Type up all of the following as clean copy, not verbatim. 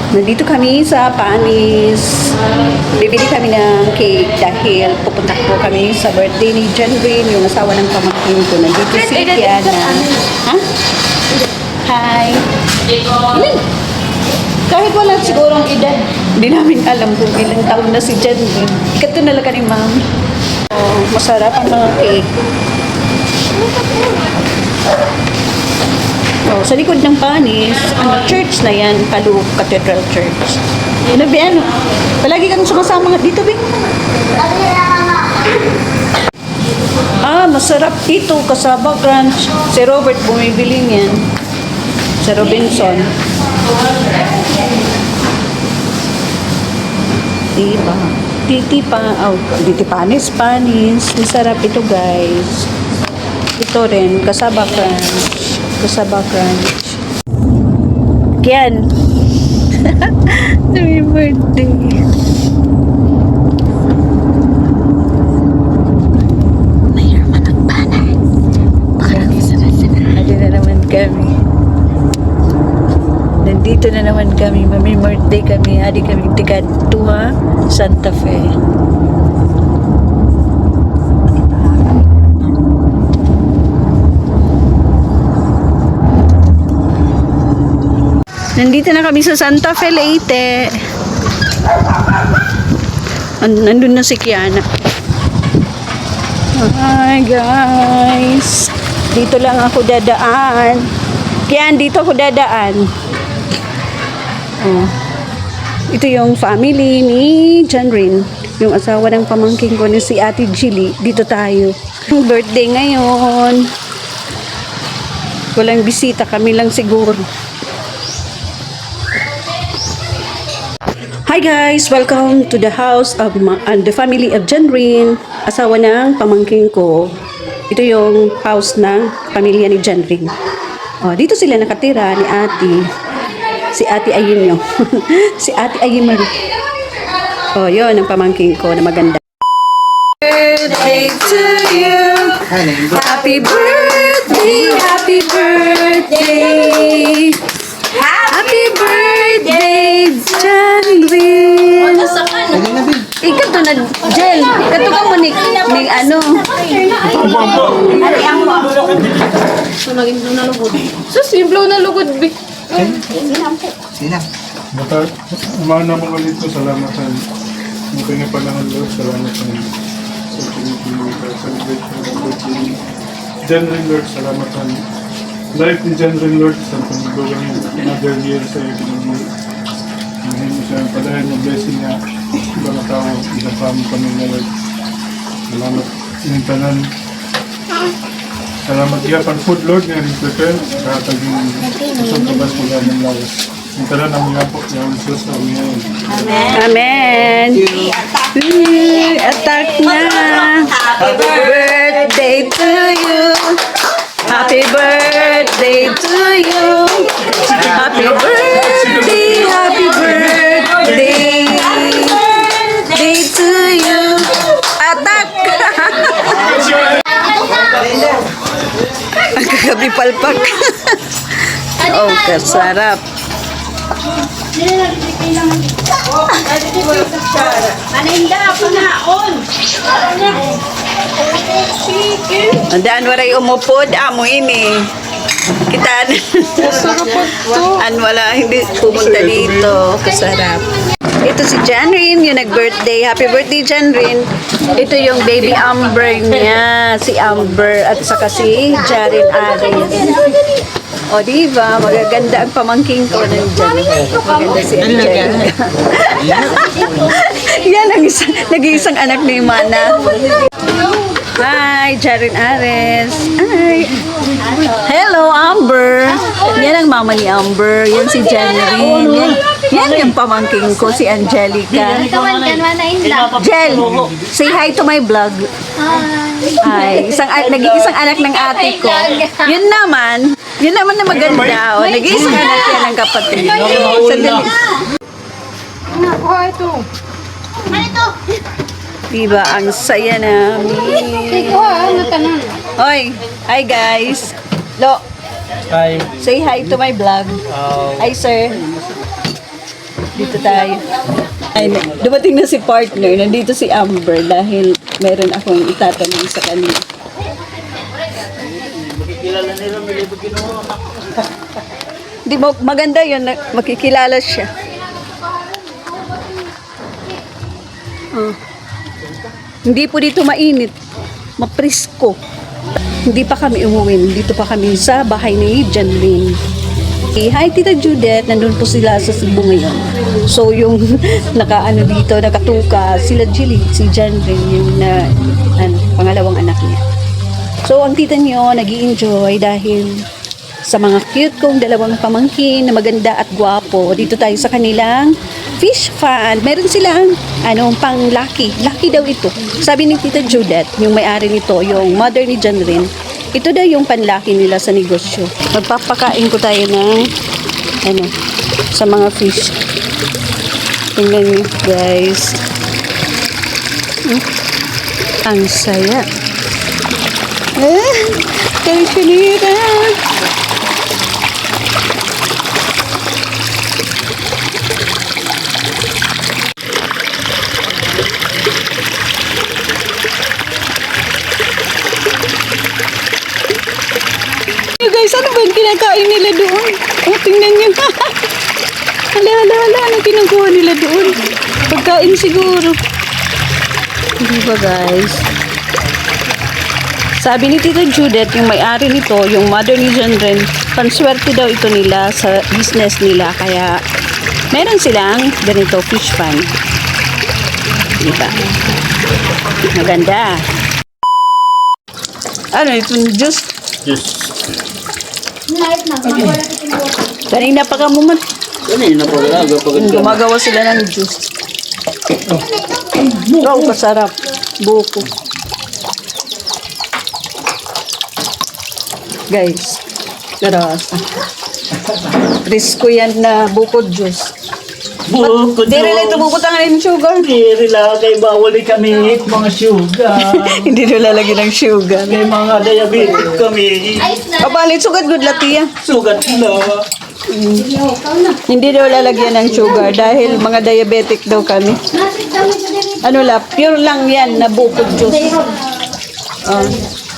Nandito kami sa Panis. Bibili kami ng cake dahil pupunta po kami sa birthday ni John Rin, yung asawa ng pamangkin ko. Nandito si Kiana. Ha? Hi. Ilan? Kahit wala sigurong edad, hindi namin alam kung ilang taon na si John Rin. Ikato na lang ka ni Ma'am. Oh, masarap ang mga cake. Oh, sa likod ng Panis, church na yan, Palu Cathedral Church. Ano ba ano? Palagi kang sumasama dito, Bing. Masarap dito, Kasaba Crunch. Si Robert bumibili niyan. Sa Robinson. Diba? Diti Panis. Masarap ito, guys. Ito rin, Kasaba Crunch. Kasaba Crunch. Yan. Happy birthday. Mayroon managbanay. Adi na naman kami. Nandito na naman kami. Mami birthday kami. Adi kami Tikantuha, Santa Fe. Nandito na kami sa Santa Fe, Leyte. Nandun na si Kiana. Hi, guys. Dito lang ako dadaan. Kian, dito ako dadaan. Oh. Ito yung family ni John Rin. Yung asawa ng pamangkin ko ni si Ate Jilly. Dito tayo. Birthday ngayon. Walang bisita. Kami lang siguro. Hi guys! Welcome to the house of and the family of John Rin, asawa ng pamangkin ko. Ito yung house ng pamilya ni John Rin. Oh, dito sila nakatira ni Ate. Si Ate Ayun yun. Si Ate Ayun Marie. Oh, yun ang pamangkin ko na maganda. Birthday to you. Happy birthday, happy birthday. Happy birthday, John Rin. Ikato na, Jel. Ikato ka mo ni ano. Simple na lugod, Bi. Sina? Umana mo ulit ko, salamatan. Mungkin nga pala ng Lord, salamatan. Sa celebrate ng birthday. John Rin, Lord, salamatan. Life ni John Rin, Lord, sa pagbulang another year sa iyo pinag-year. Hindi mo siya padahin ng blessing niya. Ibang tao, isang family pamilya, Lord. Salamat yung tanan. Salamat iya pang food, Lord, nga rin-prepare. Katag yung usong kabas mo yan ng lawas. Yung tanan ang mga po, yung Jesus na umiyayin. Amen. Attack na. Happy birthday to you. Happy birthday to you. Happy birthday, happy birthday. Day to you. Attack! Ang kagabi palpak. Oh, kasarap. Aninda, panaon. Andaan waray umupod, amo ini. Kita wala hindi pumunta dito. Kasarap. Ito si John Rin, yung nag-birthday. Happy birthday, John Rin. Ito yung baby Amber niya. Si Amber at saka si Jaren Ares. O, diba? Magaganda ang pamangking ko ng John. Maganda si Angelica. Yan ang nag-iisang anak ni Mana. Hi, Jaren Ares. Hi. Hello, Amber. Yan ang mama ni Amber. Yan si Janeline. Yan yung pamangking ko, si Angelica. Jel, say hi to my vlog. Hi. Nag-iisang anak ng ate ko. Yun naman na maganda. O, nag-iisang anak yan ng kapatid. Sandali. Diba, ang saya namin. Hoy, hi guys. Lo, Hi. say hi to my vlog. Hi sir. Dito tayo. Ay, dumating na si partner. Nandito si Amber dahil meron akong itatanong sa kanila. Di ba, maganda yun. Makikilala siya. Oh. Hindi po dito mainit. Maprisko. Hindi pa kami umuwi. Dito pa kami sa bahay ni Janlyn. Hi, Tita Judith. Nandun po sila sa Cebu ngayon. So, yung nakaano dito, nakatuka, sila Jilly, si Janlyn, yung pangalawang anak niya. So, ang tita niyo, nag-i-enjoy dahil sa mga cute kong dalawang pamangkin na maganda at gwapo. Dito tayo sa kanilang fish pond. Meron silang pang lucky. Lucky daw ito. Sabi ni Tita Judith, yung may-ari nito, yung mother ni Janlyn, ito daw yung panlaki nila sa negosyo. Magpapakain ko tayo ng sa mga fish. Tingnan niyo, guys. Ang saya. Kalkunira. Guys, ano ba yung kinakain nila doon? Oh, tingnan nyo. Hala, ano kinukuha nila doon? Pagkain siguro. Hindi ba, guys? Sabi ni Tita Judith, yung may-ari nito, yung mother ni Janlyn, panswerte daw ito nila sa business nila. Kaya, meron silang ganito, fish pond. Diba? Maganda. Ano, itong juice? Kanina pa ka mumat. Gumagawa sila ng juice. Oh, kasarap. Buko. Guys, garasa. Risko yan na buko juice. Buko Di rin ito bubutangan ng sugar. Hindi lang kay bawal kami mga sugar. Hindi nila lalagyan ng sugar. May mga diabetes kami. Kapalit, sugat good latiya. Sugat na. Hindi daw lalagyan ng sugar dahil mga diabetic daw kami. Ano la, pure lang yan na buko juice.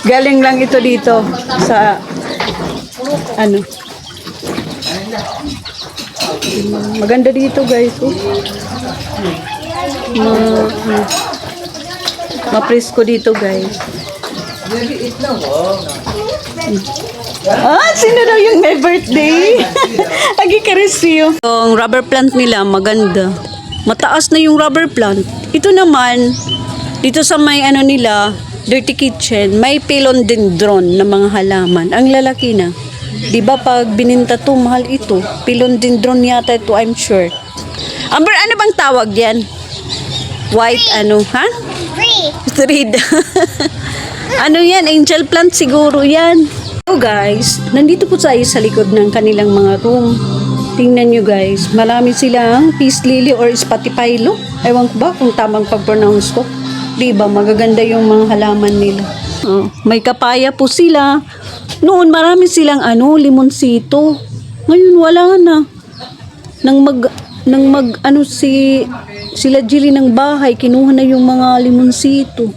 Galing lang ito dito sa maganda dito, guys. Mapresko dito, guys. Sino daw yung may birthday? Agi karisyo. Yung rubber plant nila, maganda. Mataas na yung rubber plant. Ito naman, dito sa may nila, dirty kitchen, may philodendron na mga halaman. Ang lalaki na. Diba pag bininta to, mahal ito. Philodendron yata ito, I'm sure. Amber, ano bang tawag yan? White, ha? Thread. Ano yan? Angel plant siguro yan. So guys, nandito po tayo sa likod ng kanilang mga room. Tingnan nyo guys, marami silang peace lily or spatipilo. Ewan ko ba kung tamang pag-pronounce ko. Diba, magaganda yung mga halaman nila. May kapaya po sila. Noon marami silang limonsito. Ngayon wala na. Sila Jilly ng bahay, kinuha na yung mga limonsito.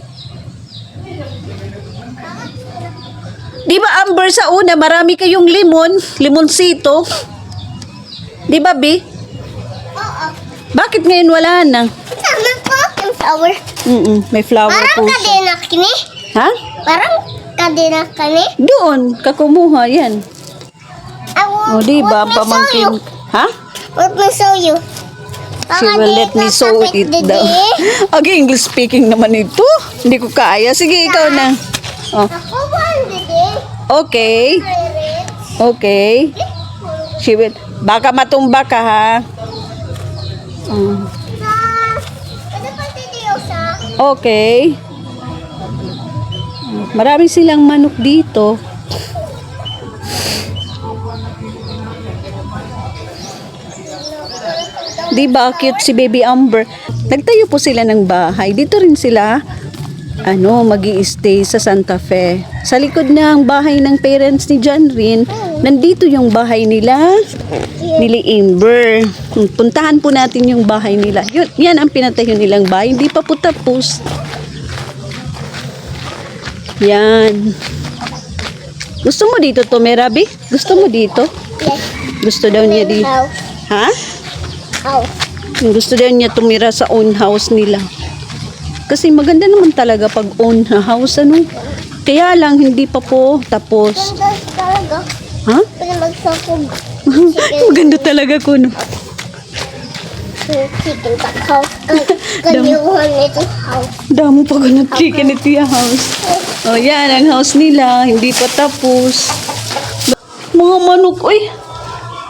Di ba Amber sa una marami kayong limonsito? Di ba Bi? Oo. Bakit ngayon wala na? Tama po, yung flower. May flower Parang po siya. kadena kini. Ha? Parang kadena kani. Doon, kakumuha yan. O di ba, pamangkin? Ha? Let me show you. She will let me sew it daw. Okay, English speaking naman ito. Hindi ko kaya. Sige, ikaw na. Oh. Ako ba hindi din? Okay. Okay. She will. Baka matumba ka, ha? Ano pa titiyo sa? Okay. Marami silang manok dito. Di ba cute si Baby Amber? Nagtayo po sila ng bahay. Dito rin sila magi-stay sa Santa Fe. Sa likod ng bahay ng parents ni Janlyn, Nandito yung bahay nila, nili Amber. Puntahan po natin yung bahay nila. Yun, yan ang pinatayo nilang bahay. Hindi pa po tapos. Yan. Gusto mo dito to, Merabi? Gusto mo dito? Yes. Gusto daw niya dito. House. Ha? House. Gusto daw niya tumira sa own house nila. Kasi maganda naman talaga pag own house, ano? Kaya lang, hindi pa po tapos. Ganda talaga. Ha? Pwede magsakog. Maganda talaga ko, no? Chicken cat house. Kanyuhan nito house. Damo pa ko ng chicken ito yung house. O yan, ang house nila. Hindi pa tapos. Mga manok, uy.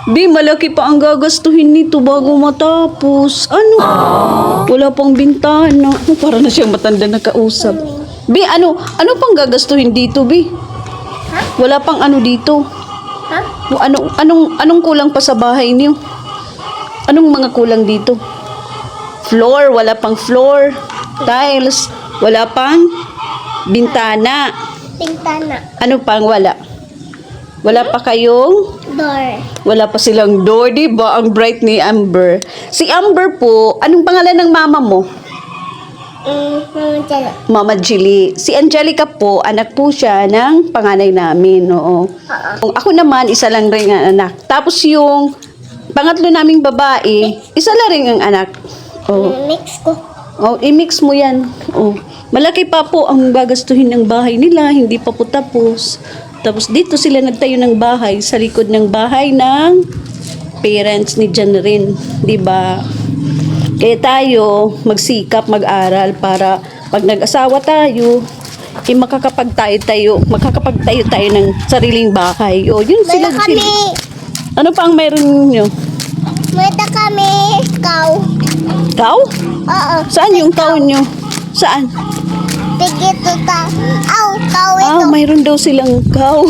Bi, malaki pa ang gagastuhin nito bago matapos. Ano? Wala pang bintana. Para na siyang matanda na kausap. Bi, ano pang gagastuhin dito, Bi? Wala pang ano dito. Ha? Anong kulang pa sa bahay niyo? Anong mga kulang dito? Floor, wala pang floor. Tiles, wala pang bintana. Pintana. Ano pang wala? Wala pa kayong Door. wala pa silang door, di ba? Ang bright ni Amber. Si Amber po, anong pangalan ng mama mo? Mamantala. Mama Jilly. Si Angelica po, anak po siya ng panganay namin, oo. Ako naman, isa lang rin ang anak. Tapos yung pangatlo naming babae, isa lang rin ang anak. Oo. Mix ko. Oh, i-mix mo yan. Oh. Malaki pa po ang gagastuhin ng bahay nila, hindi pa po tapos. Tapos dito sila nagtayo ng bahay sa likod ng bahay ng parents ni Jan rin, 'di ba? Kaya tayo magsikap mag-aral para pag nag-asawa tayo, makakapagtayo tayo ng sariling bahay. O, yun sila. Mayroon kami. Ano pa ang meron niyo? Mayroon kami. Cow. Cow? Oo. Saan yung cow niyo? Saan? Tigito ta. Aw, cow Ah, ito. mayroon daw silang cow.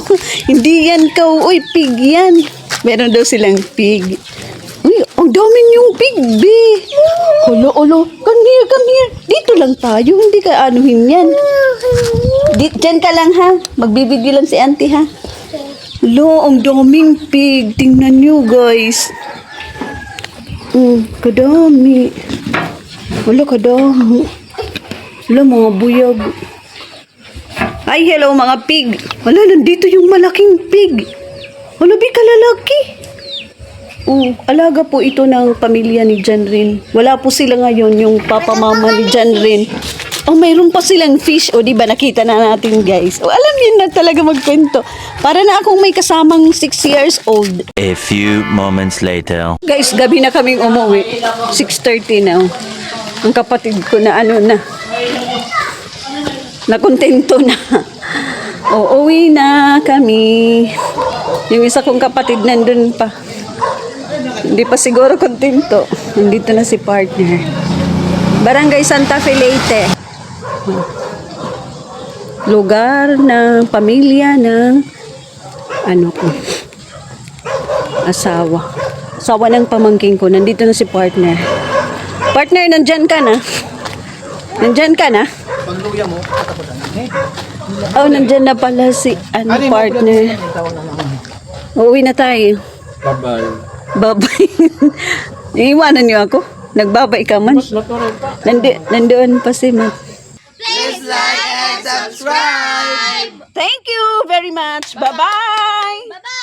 Hindi yan cow. Uy, pig yan. Meron daw silang pig. Uy, ang dami niyong pig, be. Olo. Come here. Dito lang tayo. Hindi ka anuhin yan. Diyan ka lang, ha? Magbibideo lang si auntie, ha? Lo, ang daming pig. Tingnan niyo, guys. Kadami. Wala, kadami. Wala, mga buyag. Ay, hello mga pig. Wala, nandito yung malaking pig. Wala, bi kalalaki. Alaga po ito ng pamilya ni Jan rin. Wala po sila ngayon, yung papa mama ni Jan rin. Mayroon pa silang fish. Di ba nakita na natin, guys. Alam niyo na talaga magkwento. Para na akong may kasamang 6 years old. A few moments later. Guys, gabi na kaming umuwi. 6:30 na. Ang kapatid ko na nakontento na. Uwi na kami. Yung isa kong kapatid nandun pa. Hindi pa siguro kontento. Nandito na si partner. Barangay Santa Fe Leyte. Lugar ng pamilya ng asawa. Asawa ng pamangking ko. Nandito na si partner. Partner, nandyan ka na? Nandyan ka na? Pagluya mo, Nandyan na pala si partner. Uuwi na tayo. Bye-bye. Babay. Iiwanan niyo ako? Nagbabay ka man? Nandoon pa si Matt. Please like and subscribe. Thank you very much. Bye-bye.